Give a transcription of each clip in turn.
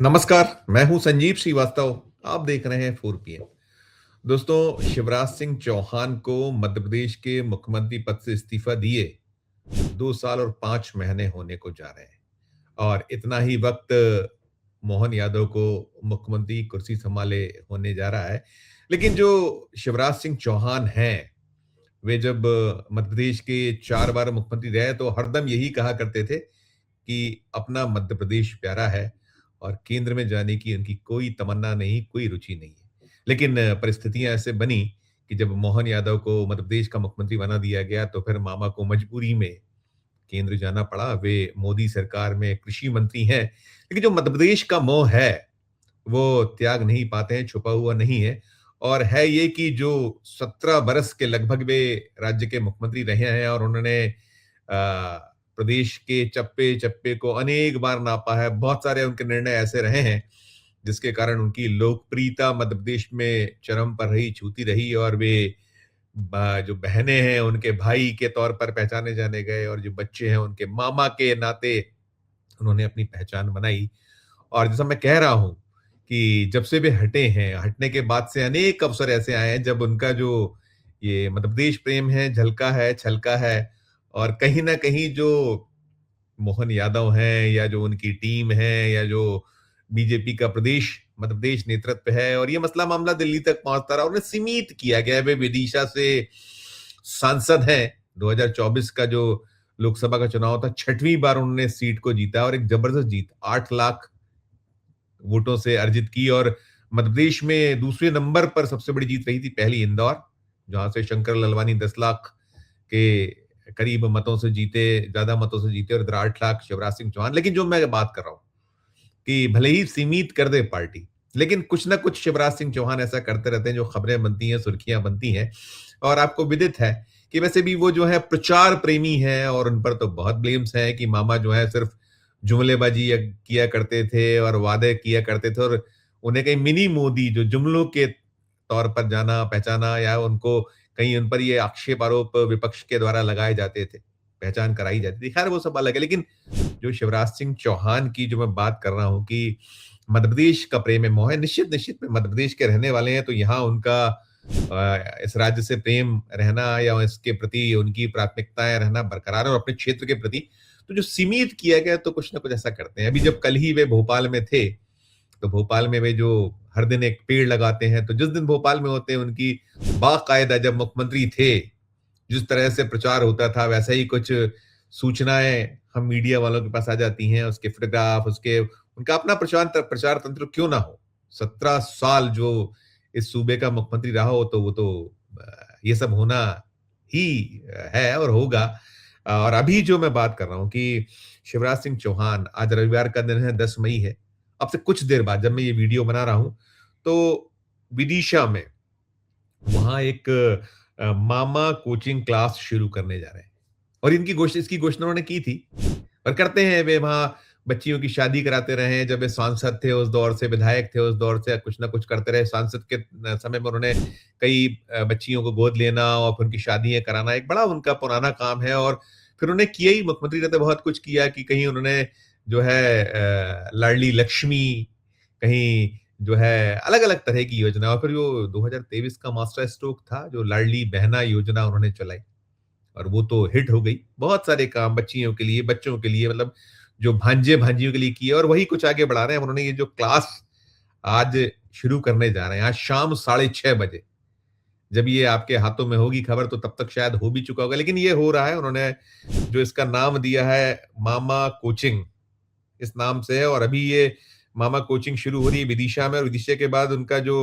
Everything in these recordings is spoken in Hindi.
नमस्कार, मैं हूं संजीव श्रीवास्तव। आप देख रहे हैं 4 PM। दोस्तों, शिवराज सिंह चौहान को मध्य प्रदेश के मुख्यमंत्री पद से इस्तीफा दिए 2 साल और 5 महीने होने को जा रहे हैं और इतना ही वक्त मोहन यादव को मुख्यमंत्री कुर्सी संभाले होने जा रहा है। लेकिन जो शिवराज सिंह चौहान हैं, वे जब मध्य प्रदेश के 4 बार मुख्यमंत्री रहे तो हरदम यही कहा करते थे कि अपना मध्य प्रदेश प्यारा है और केंद्र में जाने की उनकी कोई तमन्ना नहीं, कोई रुचि नहीं है। लेकिन परिस्थितियां ऐसे बनी कि जब मोहन यादव को मध्य प्रदेश का मुख्यमंत्री बना दिया गया तो फिर मामा को मजबूरी में केंद्र जाना पड़ा। वे मोदी सरकार में कृषि मंत्री हैं, लेकिन जो मध्य प्रदेश का मोह है वो त्याग नहीं पाते हैं, छुपा हुआ नहीं है। और है ये कि जो 17 बरस के लगभग वे राज्य के मुख्यमंत्री रहे हैं और उन्होंने प्रदेश के चप्पे-चप्पे को अनेक बार नापा है। बहुत सारे उनके निर्णय ऐसे रहे हैं, जिसके कारण उनकी लोकप्रियता मध्य प्रदेश में चरम पर रही, छूती रही और वे जो बहनें हैं, उनके भाई के तौर पर पहचाने जाने गए और जो बच्चे हैं, उनके मामा के नाते उन्होंने अपनी पहचान बनाई। और जैसा मैं कह रहा हूँ कि जब से वे हटे हैं, हटने के बाद से अनेक अवसर ऐसे आए हैं जब उनका जो ये मध्य प्रदेश प्रेम है, झलका है, छलका है और कहीं न कहीं जो मोहन यादव हैं या जो उनकी टीम है या जो बीजेपी का प्रदेश मध्य प्रदेश नेतृत्व है और ये मसला मामला दिल्ली तक पहुंचता रहा, उन्हें सीमित किया गया है। वे विदिशा से सांसद हैं। 2024 का जो लोकसभा का चुनाव था, 6वीं बार उन्होंने सीट को जीता और एक जबरदस्त जीत 8 लाख वोटों से अर्जित की और मध्य प्रदेश में दूसरे नंबर पर सबसे बड़ी जीत रही थी पहली इंदौर, जहां से शंकर ललवानी 10 लाख के करीब मतों से जीते, ज्यादा मतों से जीते और इधर 8 लाख शिवराज सिंह चौहान। लेकिन जो मैं बात कर रहा हूं कि भले ही सीमित कर दे पार्टी, लेकिन कुछ ना कुछ शिवराज सिंह चौहान ऐसा करते रहते हैं जो खबरें बनती हैं, सुर्खियां बनती हैं। और आपको विदित है कि वैसे भी वो जो है प्रचार प्रेमी है और उन पर तो बहुत ब्लेम्स हैं कि मामा जो है सिर्फ जुमलेबाजी किया करते थे और वादे किया करते थे और उन्हें कहीं मिनी मोदी जो जुमलों के तौर पर जाना पहचाना या उनको कहीं उन पर ये आक्षेप आरोप विपक्ष के द्वारा लगाए जाते थे, पहचान कराई जाती थी। खैर वो सब अलग है, लेकिन जो शिवराज सिंह चौहान की जो मैं बात कर रहा हूँ कि मध्य प्रदेश का प्रेम है, मोह है, निश्चित निश्चित में मध्य प्रदेश के रहने वाले हैं तो यहाँ उनका इस राज्य से प्रेम रहना या इसके प्रति उनकी प्राथमिकताएं रहना बरकरार है और अपने क्षेत्र के प्रति तो जो सीमित किया गया तो कुछ ना कुछ ऐसा करते हैं। अभी जब कल ही वे भोपाल में थे तो भोपाल में वे जो हर दिन एक पेड़ लगाते हैं, तो जिस दिन भोपाल में होते हैं उनकी बाकायदा जब मुख्यमंत्री थे जिस तरह से प्रचार होता था वैसा ही कुछ सूचनाएं हम मीडिया वालों के पास आ जाती हैं, उसके फोटोग्राफ, उसके उनका अपना प्रचार तंत्र क्यों ना हो। 17 साल जो इस सूबे का मुख्यमंत्री रहा हो तो वो तो ये सब होना ही है और होगा। और अभी जो मैं बात कर रहा हूँ कि शिवराज सिंह चौहान, आज रविवार का दिन है, 10 मई है। अब से कुछ देर बाद जब मैं ये वीडियो बना रहा हूँ तो विदिशा में वहां एक मामा कोचिंग क्लास शुरू करने जा रहे हैं और इसकी घोषणा उन्होंने की थी और करते हैं। वे वहां बच्चियों की शादी कराते रहे हैं। जब वे सांसद थे उस दौर से, विधायक थे उस दौर से, कुछ ना कुछ करते रहे। सांसद के समय में उन्होंने कई बच्चियों को गोद लेना और फिर उनकी शादियां कराना एक बड़ा उनका पुराना काम है। और फिर उन्होंने किया ही, मुख्यमंत्री रहते बहुत कुछ किया कि कहीं उन्होंने जो है लाडली लक्ष्मी, कहीं जो है अलग-अलग तरह की योजना और फिर जो 2023 का मास्टर स्ट्रोक था, जो लाडली बहना योजना उन्होंने चलाई और वो तो हिट हो गई। बहुत सारे काम बच्चियों के लिए, बच्चों के लिए, मतलब जो भांजे-भांजियों के लिए किए और वही कुछ आगे बढ़ा रहे हैं। उन्होंने ये जो क्लास आज शुरू करने जा रहे हैं, आज शाम 6:30 बजे, जब ये आपके हाथों में होगी खबर तो तब तक शायद हो भी चुका होगा, लेकिन ये हो रहा है। उन्होंने जो इसका नाम दिया है मामा कोचिंग, इस नाम से है और अभी ये मामा कोचिंग शुरू हो रही है विदिशा में और विदिशा के बाद उनका जो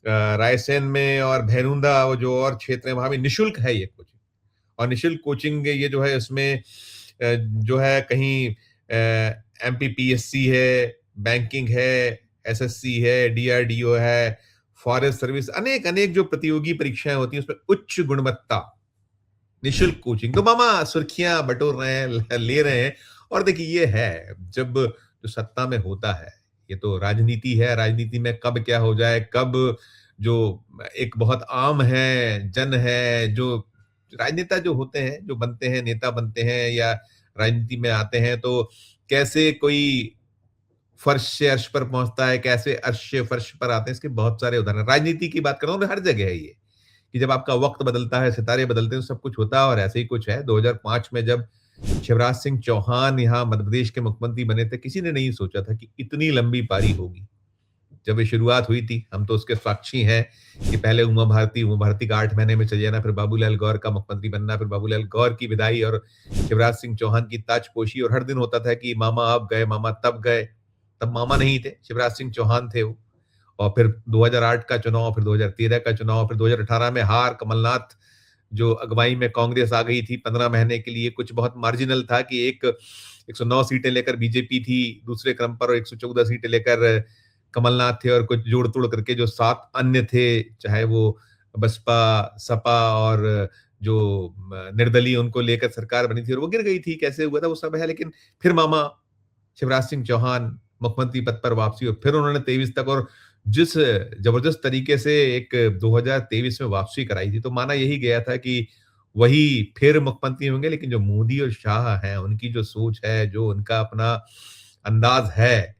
रायसेन में और भैरुंदा वो जो और क्षेत्र है वहां भी निःशुल्क है ये कोचिंग। और निःशुल्क कोचिंग ये जो है इसमें जो है कहीं एमपीपीएससी है, बैंकिंग है, एसएससी है, डीआरडीओ है, फॉरेस्ट सर्विस, अनेक अनेक जो प्रतियोगी परीक्षाएं होती हैं उसमें उच्च गुणवत्ता निःशुल्क कोचिंग। तो मामा सुर्खियां बटोर रहे हैं, ले रहे हैं। और देखिए ये है, जब जो सत्ता में होता है, ये तो राजनीति है, राजनीति में कब क्या हो जाए, कब जो एक बहुत आम है, जन है, जो राजनेता जो होते हैं, जो बनते हैं, नेता बनते हैं या राजनीति में आते हैं तो कैसे कोई फर्श से अर्श पर पहुँचता है, कैसे अर्श से फर्श पर आते हैं, इसके बहुत सारे उदाहरण। राजनीति की बात कर रहा हूँ, हर जगह है ये, कि जब आपका वक़्त बदलता है, सितारे बदलते हैं, तो सब कुछ होता है और ऐसे ही कुछ है। 2005 में जब शिवराज सिंह चौहान यहाँ मध्य प्रदेश के मुख्यमंत्री बने थे, किसी ने नहीं सोचा था कि इतनी लंबी पारी होगी। जब ये शुरुआत हुई थी, हम तो उसके साक्षी हैं कि पहले उमा भारती का 8 महीने में चले जाना, फिर बाबूलाल गौर का मुख्यमंत्री बनना, फिर बाबूलाल गौर की विदाई और शिवराज सिंह चौहान की ताजपोशी और हर दिन होता था कि मामा अब गए, मामा तब गए। तब मामा नहीं थे, शिवराज सिंह चौहान थे वो। और फिर 2008 का चुनाव, फिर 2013 का चुनाव, फिर 2018 में हार, कमलनाथ जो अगुवाई में कांग्रेस आ गई थी 15 महीने के लिए, कुछ बहुत मार्जिनल था कि एक 109 सीटें लेकर बीजेपी थी दूसरे क्रम पर और 114 सीटें लेकर कमलनाथ थे और कुछ जोड़-तोड़ करके जो 7 अन्य थे, चाहे वो बसपा, सपा और जो निर्दलीय उनको लेकर सरकार बनी थी और वो गिर गई थी। कैसे हुआ था वो सब है, लेकिन फिर मामा शिवराज सिंह चौहान मुख्यमंत्री पद पर वापसी और फिर उन्होंने 23 तक और जिस जबरदस्त तरीके से एक 2023 में वापसी कराई थी, तो माना यही गया था कि वही फिर मुख्यमंत्री होंगे, लेकिन जो मोदी और शाह हैं, उनकी जो सोच है, जो उनका अपना अंदाज है,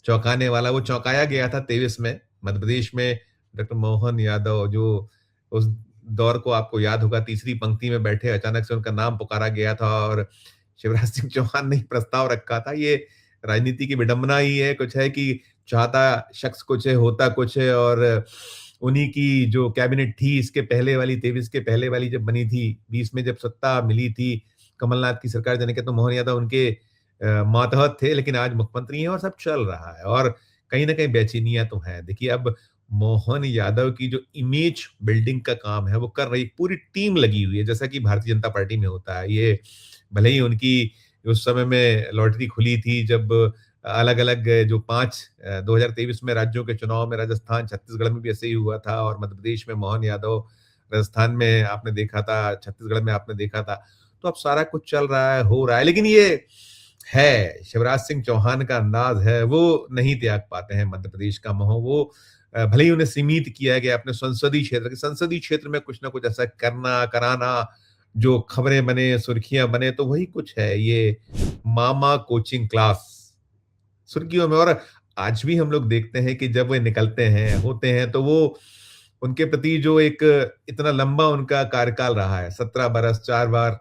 चौंकाने वाला, वो चौंकाया गया था 23 में। मध्य प्रदेश में डॉक्टर मोहन यादव जो उस दौर को आपको याद होगा, तीसरी पंक्ति में बैठे, अचानक से उनका नाम पुकारा गया था और शिवराज सिंह चौहान ने ही प्रस्ताव रखा था। ये राजनीति की विडंबना ही है, कुछ है कि चाहता शख्स कुछ है, होता कुछ है और उन्हीं की जो कैबिनेट थी इसके पहले वाली 23 के पहले वाली जब बनी थी, 20 में जब सत्ता मिली थी, कमलनाथ की सरकार जाने के तो मोहन यादव उनके मातहत थे, लेकिन आज मुख्यमंत्री हैं और सब चल रहा है और कहीं न कहीं बेचैनियाँ तो हैं। देखिए अब मोहन यादव की जो इमेज बिल्डिंग का काम है, वो कर रही पूरी टीम लगी हुई है, जैसा कि भारतीय जनता पार्टी में होता है। ये भले ही उनकी उस समय में लॉटरी खुली थी जब अलग-अलग जो 5 2023 में राज्यों के चुनाव में राजस्थान, छत्तीसगढ़ में भी ऐसे ही हुआ था और मध्य प्रदेश में मोहन यादव, राजस्थान में आपने देखा था, छत्तीसगढ़ में आपने देखा था। तो अब सारा कुछ चल रहा है, हो रहा है, लेकिन ये है, शिवराज सिंह चौहान का अंदाज है, वो नहीं त्याग पाते हैं मध्य प्रदेश का मोह। वो भले ही उन्हें सीमित किया गया अपने संसदीय क्षेत्र में कुछ ना कुछ ऐसा करना, कराना, जो खबरें बने, सुर्खियाँ बने, तो वही कुछ है, ये मामा कोचिंग क्लास सुर्खियों में। और आज भी हम लोग देखते हैं कि जब वे निकलते हैं, होते हैं, तो वो उनके प्रति जो एक इतना लंबा उनका कार्यकाल रहा है, 17 बरस, 4 बार,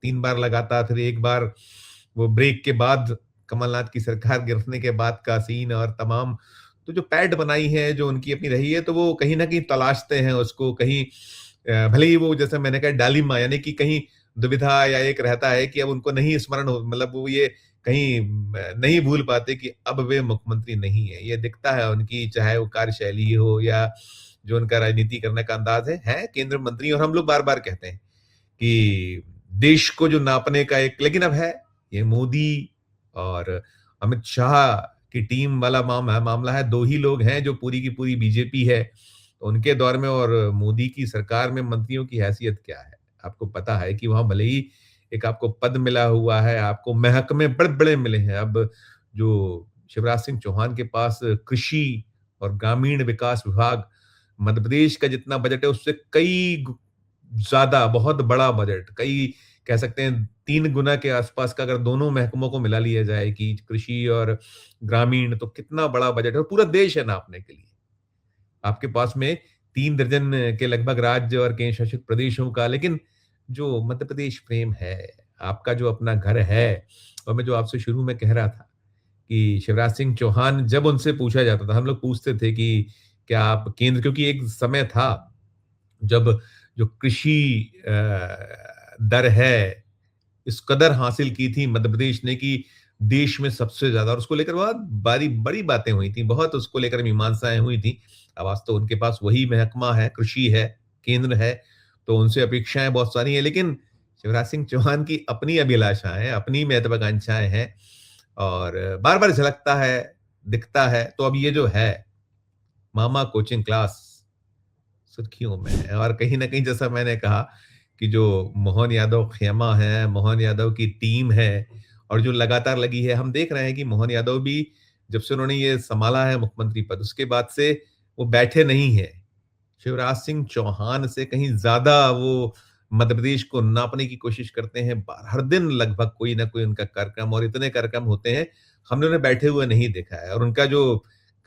3 बार लगातार, फिर 1 बार वो ब्रेक के बाद कमलनाथ की सरकार गिरने के बाद का सीन और तमाम तो जो पैठ बनाई है, जो उनकी अपनी रही है, तो वो कहीं न कहीं तलाशते हैं उसको कहीं भले ही वो जैसे मैंने कहा डालिमा यानी कि कहीं दुविधा या एक रहता है कि अब उनको नहीं स्मरण हो मतलब वो ये कहीं नहीं भूल पाते कि अब वे मुख्यमंत्री नहीं है। ये दिखता है उनकी चाहे वो कार्यशैली हो या जो उनका राजनीति करने का अंदाज है केंद्र मंत्री और हम लोग बार-बार कहते हैं कि देश को जो नापने का एक लेकिन अब है ये मोदी और अमित शाह की टीम वाला मामला है। 2 ही लोग हैं जो पूरी की पूरी बीजेपी है। तो उनके दौर में और मोदी की सरकार में मंत्रियों की हैसियत क्या है? आपको पता है कि वहाँ भले ही एक आपको पद मिला हुआ है, आपको महकमे बड़े-बड़े मिले हैं। अब जो शिवराज सिंह चौहान के पास कृषि और ग्रामीण विकास विभाग मध्य प्रदेश का जितना बजट है उससे कई ज़्यादा बहुत बड़ा बजट, कई कह सकते हैं 3 गुना के आसपास का अगर दोनों महकमों को मिला लिया जाए कि कृषि और ग्रामीण तो कितना बड़ा बजट है और पूरा देश है नापने के लिए। आपके पास में 3 दर्जन के लगभग राज्य और केंद्र शासित प्रदेशों का लेकिन जो मध्य प्रदेश प्रेम है, आपका जो अपना घर है और मैं जो आपसे शुरू में कह रहा था कि शिवराज सिंह चौहान जब उनसे पूछा जाता था, हम लोग पूछते थे कि क्या आप केंद्र क्योंकि एक समय था जब जो कृषि दर है, इस कदर हासिल की थी मध्य प्रदेश ने कि देश में सबसे ज़्यादा और उसको लेकर बहुत बारी बड़ी बातें हुई थी, बहुत उसको लेकर मीमांसाएँ हुई थी। अब आज तो उनके पास वही महकमा है, कृषि है, केंद्र है, तो उनसे अपेक्षाएँ बहुत सारी हैं, लेकिन शिवराज सिंह चौहान की अपनी अभिलाषाएँ, अपनी महत्वाकांक्षाएँ हैं और बार-बार झलकता है, दिखता है। तो अब ये जो है, मामा कोचिंग क्लास सुर्खियों में है और कहीं न कहीं जैसा मैंने कहा कि जो मोहन यादव खेमा है, मोहन यादव की टीम है और जो लगातार लगी है, हम देख रहे हैं कि मोहन यादव भी जब से उन्होंने ये संभाला है मुख्यमंत्री पद, उसके बाद से वो बैठे नहीं हैं। शिवराज सिंह चौहान से कहीं ज़्यादा वो मध्य प्रदेश को नापने की कोशिश करते हैं। हर दिन लगभग कोई ना कोई उनका कार्यक्रम और इतने कार्यक्रम होते हैं, हमने उन्हें बैठे हुए नहीं देखा है और उनका जो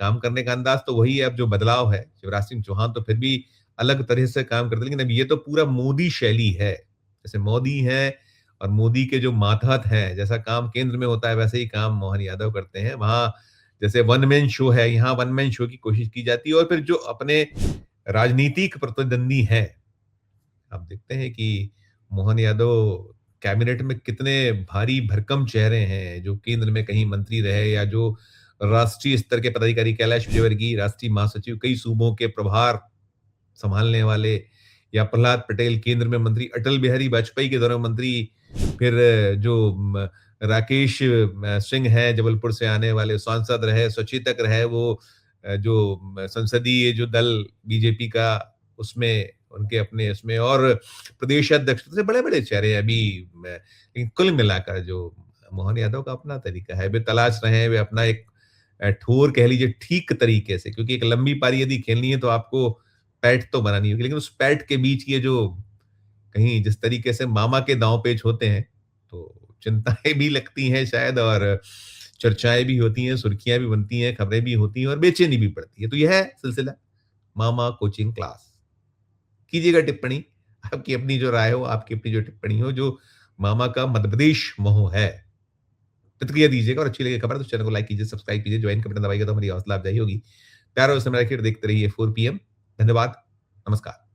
काम करने का अंदाज तो वही है। अब जो बदलाव है, शिवराज सिंह चौहान तो फिर भी अलग तरह से काम करते हैं, लेकिन अब ये तो पूरा मोदी शैली है। जैसे मोदी हैं और मोदी के जो मातहत हैं, जैसा काम केंद्र में होता है वैसे ही काम मोहन यादव करते हैं। वहाँ जैसे वन मैन शो है, यहाँ वन मैन शो की कोशिश की जाती है और फिर जो अपने राजनीतिक प्रतिद्वंदी हैं, आप देखते हैं कि मोहन यादव कैबिनेट में कितने भारी भरकम चेहरे हैं, जो केंद्र में कहीं मंत्री रहे या जो राष्ट्रीय स्तर के पदाधिकारी, कैलाश विजयवर्गीय राष्ट्रीय महासचिव, कई सूबों के प्रभार संभालने वाले, या प्रहलाद पटेल केंद्र में मंत्री, अटल बिहारी वाजपेयी के दौरान मंत्री, फिर जो राकेश सिंह हैं जबलपुर से आने वाले सांसद रहे, सचेतक रहे, वो जो संसदीय जो दल बीजेपी का, उसमें उनके अपने उसमें, और प्रदेश अध्यक्ष से बड़े-बड़े चेहरे हैं अभी। लेकिन कुल मिलाकर जो मोहन यादव का अपना तरीका है, वे तलाश रहे हैं, वे अपना एक ठोर कह लीजिए ठीक तरीके से, क्योंकि एक लंबी पारी यदि खेलनी है तो आपको पैठ तो बनानी होगी, लेकिन उस पैठ के बीच ये जो कहीं जिस तरीके से मामा के दांव पेच होते हैं, तो चिंताएँ भी लगती हैं शायद, और चर्चाएँ भी होती हैं, सुर्खियाँ भी बनती हैं, खबरें भी होती हैं और बेचैनी भी पड़ती है। तो यह है सिलसिला मामा कोचिंग क्लास। कीजिएगा टिप्पणी, आपकी अपनी जो राय हो, आपकी अपनी जो टिप्पणी हो, जो मामा का मध्य प्रदेश मोह है, प्रतिक्रिया दीजिएगा, और अच्छी लगे खबर तो चैनल को लाइक कीजिए, सब्सक्राइब कीजिए, ज्वाइन का बटन दबाइएगा तो हमारी हौसला अफ़ज़ाई होगी। प्यार और समय रखिए, देखते रहिए 4 पीएम। धन्यवाद, नमस्कार।